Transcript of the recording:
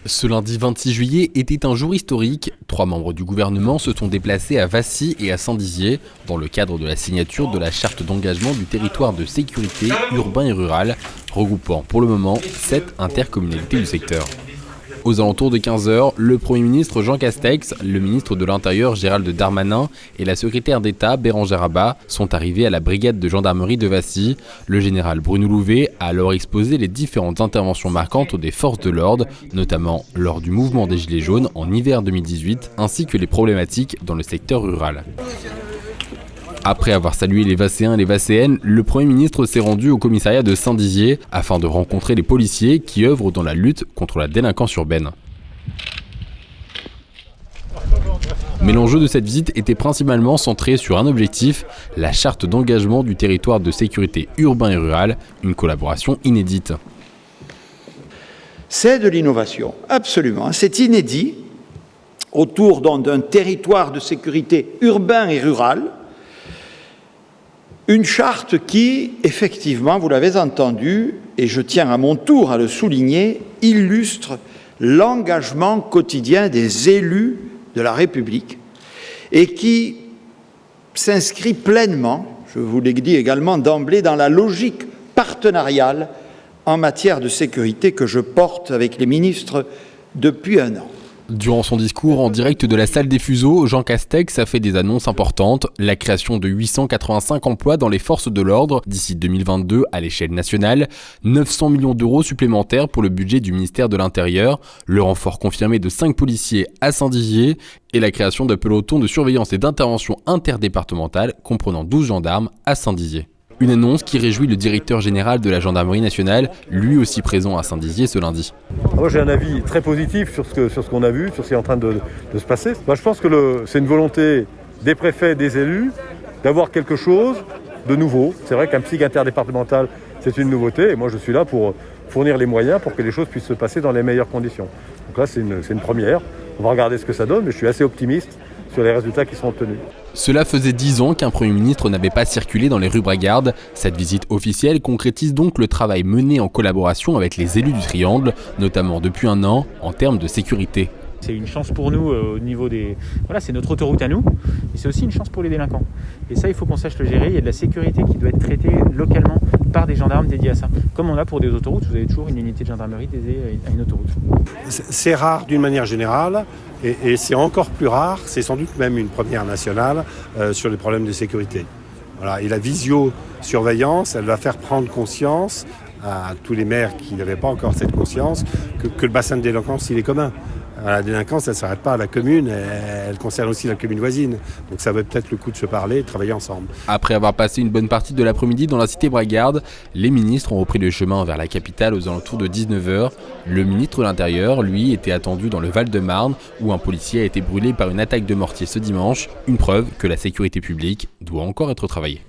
Ce lundi 26 juillet était un jour historique. 3 membres du gouvernement se sont déplacés à Vassy et à Saint-Dizier dans le cadre de la signature de la charte d'engagement du territoire de sécurité urbain et rural, regroupant pour le moment 7 intercommunalités du secteur. Aux alentours de 15h, le Premier ministre Jean Castex, le ministre de l'Intérieur Gérald Darmanin et la secrétaire d'État Bérangère Abba sont arrivés à la brigade de gendarmerie de Vassy. Le général Bruno Louvet a alors exposé les différentes interventions marquantes des forces de l'ordre, notamment lors du mouvement des Gilets jaunes en hiver 2018, ainsi que les problématiques dans le secteur rural. Après avoir salué les Vasséens et les Vasséennes, le Premier ministre s'est rendu au commissariat de Saint-Dizier afin de rencontrer les policiers qui œuvrent dans la lutte contre la délinquance urbaine. Mais l'enjeu de cette visite était principalement centré sur un objectif, la charte d'engagement du territoire de sécurité urbain et rural, une collaboration inédite. C'est de l'innovation, absolument. C'est inédit autour d'un territoire de sécurité urbain et rural. Une charte qui, effectivement, vous l'avez entendu, et je tiens à mon tour à le souligner, illustre l'engagement quotidien des élus de la République et qui s'inscrit pleinement, je vous l'ai dit également d'emblée, dans la logique partenariale en matière de sécurité que je porte avec les ministres depuis un an. Durant son discours en direct de la salle des Fuseaux, Jean Castex a fait des annonces importantes. La création de 885 emplois dans les forces de l'ordre d'ici 2022 à l'échelle nationale, 900 millions d'euros supplémentaires pour le budget du ministère de l'Intérieur, le renfort confirmé de 5 policiers à Saint-Dizier et la création d'un peloton de surveillance et d'intervention interdépartementale comprenant 12 gendarmes à Saint-Dizier. Une annonce qui réjouit le directeur général de la gendarmerie nationale, lui aussi présent à Saint-Dizier ce lundi. Moi j'ai un avis très positif sur ce qu'on a vu, sur ce qui est en train de se passer. Je pense que c'est une volonté des préfets, des élus, d'avoir quelque chose de nouveau. C'est vrai qu'un psy interdépartemental, c'est une nouveauté, et moi je suis là pour fournir les moyens pour que les choses puissent se passer dans les meilleures conditions. Donc là c'est une première, on va regarder ce que ça donne, mais je suis assez optimiste sur les résultats qui seront obtenus. Cela faisait 10 ans qu'un Premier ministre n'avait pas circulé dans les rues Bragardes. Cette visite officielle concrétise donc le travail mené en collaboration avec les élus du Triangle, notamment depuis un an, en termes de sécurité. C'est une chance pour nous au niveau des... Voilà, c'est notre autoroute à nous, et c'est aussi une chance pour les délinquants. Et ça, il faut qu'on sache le gérer. Il y a de la sécurité qui doit être traitée localement par des gendarmes dédiés à ça. Comme on a pour des autoroutes, vous avez toujours une unité de gendarmerie dédiée à une autoroute. C'est rare d'une manière générale, et c'est encore plus rare, c'est sans doute même une première nationale sur les problèmes de sécurité. Voilà. Et la visio-surveillance, elle va faire prendre conscience à tous les maires qui n'avaient pas encore cette conscience que le bassin de délinquance, il est commun. La délinquance, elle ne s'arrête pas à la commune, elle concerne aussi la commune voisine. Donc ça vaut peut-être le coup de se parler et de travailler ensemble. Après avoir passé une bonne partie de l'après-midi dans la cité Bragarde, les ministres ont repris le chemin vers la capitale aux alentours de 19h. Le ministre de l'Intérieur, lui, était attendu dans le Val-de-Marne, où un policier a été brûlé par une attaque de mortier ce dimanche, une preuve que la sécurité publique doit encore être travaillée.